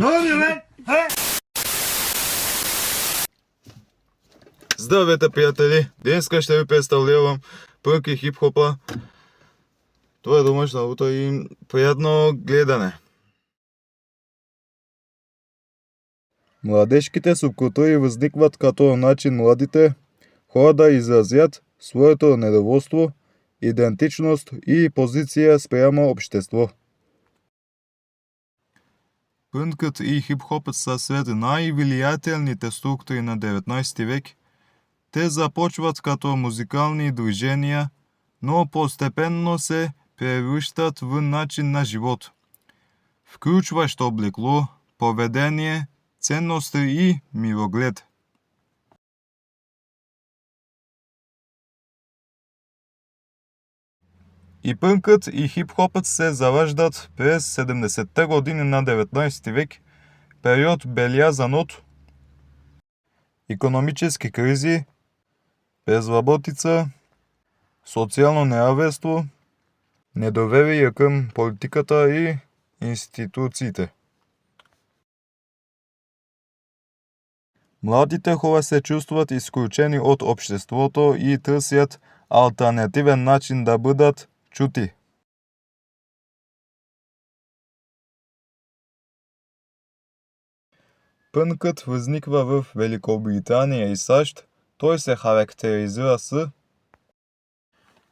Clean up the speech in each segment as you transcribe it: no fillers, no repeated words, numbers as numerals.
Ne oluyor lan? He? Здравейте, приятели! Днеска ще ви представлявам пънк и хип-хопа. Това е домашна работа и приятно гледане. Младежките субкултури възникват като начин младите хора да изразят своето недоволство, идентичност и позиция спрямо общество. Пънкът и хип-хопът са сред най-влиятелните структури на 19 век. Те започват като музикални движения, но постепенно се превръщат в начин на живот, включващ облекло, поведение, ценности и мироглед. И пънкът и хип-хопът се зараждат през 70-те години на 19 век, период белязан от икономически кризи, безработица, социално неравенство, недоверие към политиката и институциите. Младите хора се чувстват изключени от обществото и търсят алтернативен начин да бъдат чути. Пънкът възниква в Великобритания и САЩ. Той се характеризира с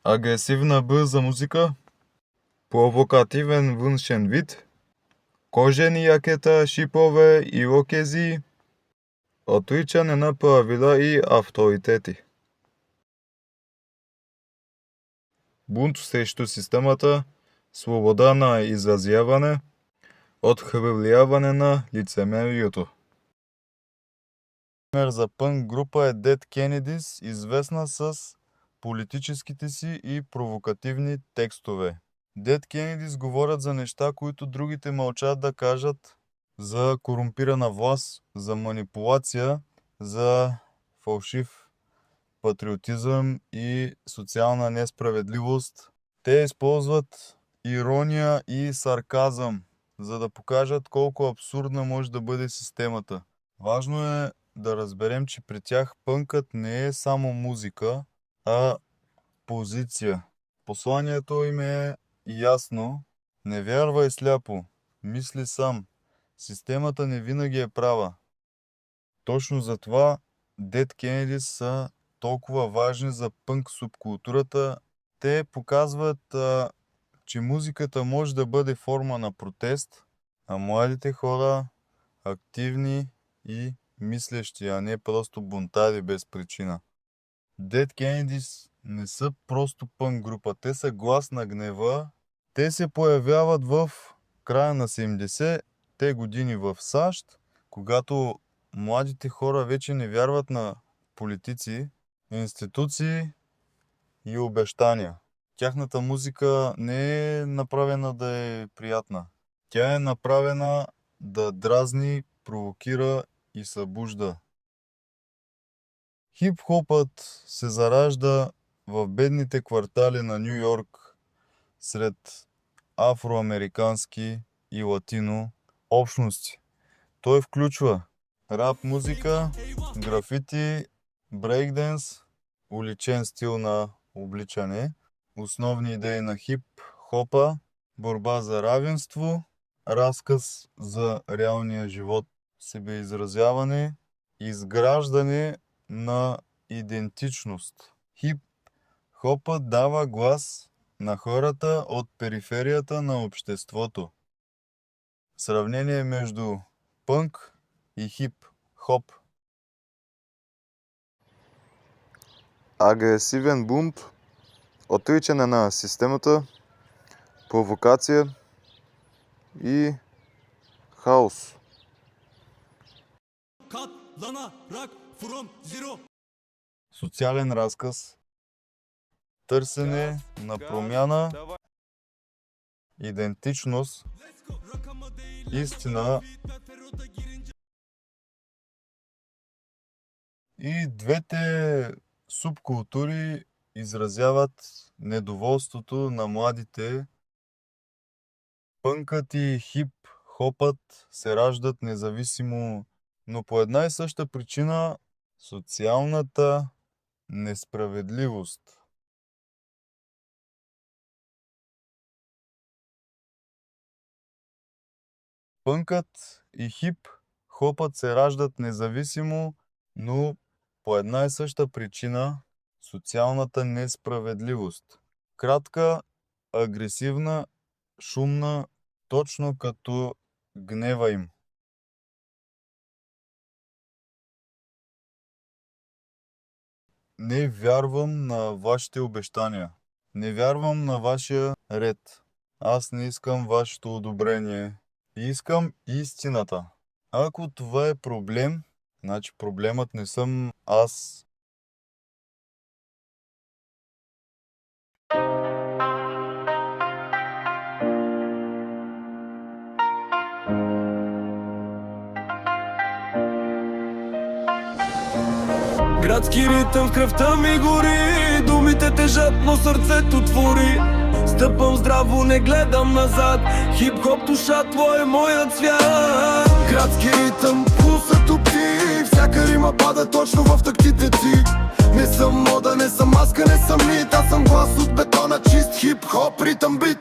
агресивна бърза музика, провокативен външен вид, кожени якета, шипове, ирокези, отричане на правила и авторитети. Бунт срещу системата, свобода на изразяване, отхвърляване на лицемерието. Пример за пънк група е Dead Kennedys, известна с политическите си и провокативни текстове. Dead Kennedys говорят за неща, които другите мълчат да кажат, за корумпирана власт, за манипулация, за фалшив патриотизъм и социална несправедливост. Те използват ирония и сарказъм, за да покажат колко абсурдна може да бъде системата. Важно е да разберем, че при тях пънкът не е само музика, а позиция. Посланието им е ясно. Не вярвай сляпо, мисли сам. Системата не винаги е права. Точно затова Dead Kennedys са толкова важни за пънк субкултурата. Те показват, че музиката може да бъде форма на протест, а младите хора активни и мислещи, а не просто бунтари без причина. Dead Kennedys не са просто пънк група, те са глас на гнева. Те се появяват в края на 70-те години в САЩ, когато младите хора вече не вярват на политици, институции и обещания. Тяхната музика не е направена да е приятна. Тя е направена да дразни, провокира и събужда. Хип-хопът се заражда в бедните квартали на Ню Йорк сред афроамерикански и латино общности. Той включва рап музика, графити, брейкденс, уличен стил на обличане, основни идеи на хип-хопа, борба за равенство, разказ за реалния живот, себеизразяване, изграждане на идентичност. Хип-хопът дава глас на хората от периферията на обществото. Сравнение между пънк и хип-хоп. Агресивен бунт, отричане на системата, провокация и хаос. Социален разказ, търсене на промяна, идентичност, истина. И двете субкултури изразяват недоволството на младите. Пънкът и хопът се раждат независимо, но по една и съща причина – социалната несправедливост. Пънкът и хип-хопът се раждат независимо, но по една и съща причина – социалната несправедливост. Кратка, агресивна, шумна, точно като гнева им. Не вярвам на вашите обещания. Не вярвам на вашия ред. Аз не искам вашето одобрение. Искам истината. Ако това е проблем, значи проблемът не съм аз. Градски ритъм в кръвта ми гори, думите тежат, но сърцето твори. Стъпам здраво, не гледам назад, хип-хоп душа, твой е моят свят. Градски ритъм, пулсът топти, всяка рима пада точно в тактите ти. Не съм мода, не съм маска, не съм нит, аз съм глас от бетона, чист хип-хоп ритъм бит.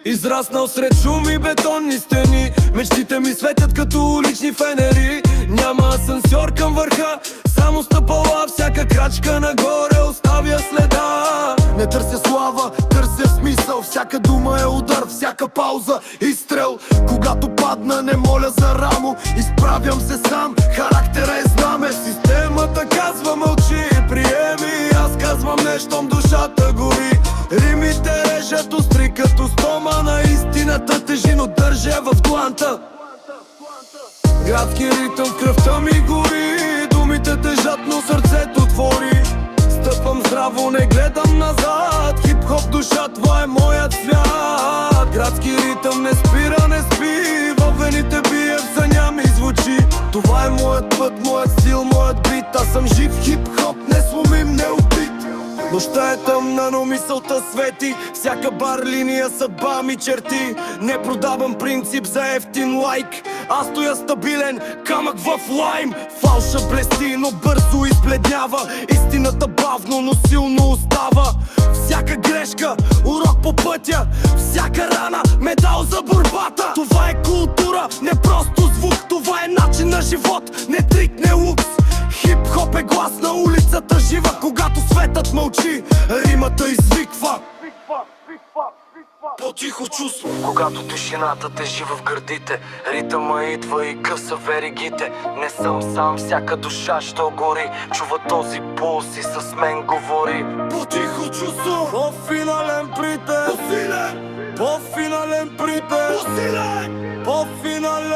Израснал сред шум и бетонни стени, мечтите ми светят като улични фенери. Няма асансьор към върха, само стъпала, всяка крачка нагоре оставя следа. Не търся слава, търся смисъл, всяка дума е удар, всяка пауза изстрел. Когато падна, не моля за рамо, изправям се сам, характера е знаме. Системата казва мълчи, приеми, аз казвам нещо, душата гори. Римите режат остри като стомана, истината тежи, но държа в дланта. Градски ритъм в кръвта ми гори, думите тежат, но сърцето твори. Стъпвам здраво, не гледам назад, хип-хоп душа, това е моят свят. Градски ритъм не спира, не спи, във вените бие, в съня ми звучи. Това е моят път, моят стил, моят бит, аз съм жив хип-хоп, не сломим, не убит. Нощта е тъмна, но мисълта свети, всяка бар линия съдба ми черти. Не продавам принцип за ефтин лайк, аз стоя стабилен, камък в лайм. Фалша блести, но бързо избледнява, истината бавно, но силно остава. Всяка грешка, урок по пътя, всяка рана, медал за борбата. Това е култура, не просто звук, това е начин на живот, не трик, не лукс. Хип-хоп е глас на улицата жива, когато светът мълчи, римата извиква. По-тихо чувство, когато тишината тежи в гърдите, ритъма идва и къса веригите. Не съм сам, всяка душа що гори, чува този пулс и с мен говори. по-тихо чувство, по-финален притез, по-силен, по-финален притез, по-силен, по-финален.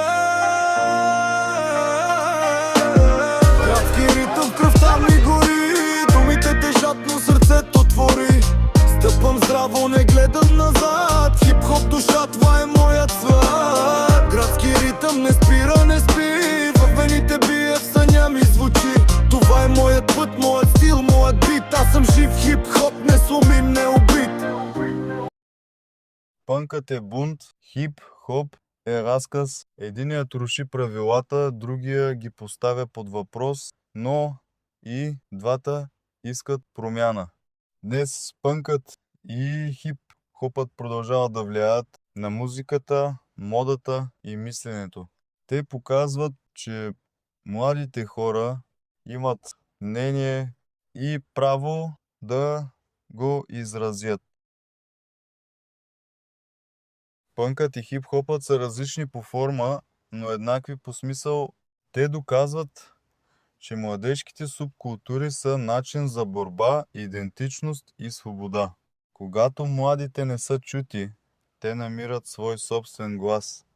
Градски ритъм в кръвта ми гори, думите тежат, но сърцето твори. Стъпвам здраво, не гледам назад, хип-хоп душа, това е моят свят. Градски ритъм не спира, не спи, във вените бие, в съня ми звучи. Това е моят път, моят стил, моят бит, аз съм жив хип-хоп, не сломим, не убит. Пънкът е бунт, хип-хоп е разказ. Единият руши правилата, другия ги поставя под въпрос, но и двата искат промяна. Днес пънкът и хип-хопът продължават да влияят на музиката, модата и мисленето. Те показват, че младите хора имат мнение и право да го изразят. Пънкът и хип-хопът са различни по форма, но еднакви по смисъл. Те доказват, че младежките субкултури са начин за борба, идентичност и свобода. Когато младите не са чути, те намират свой собствен глас.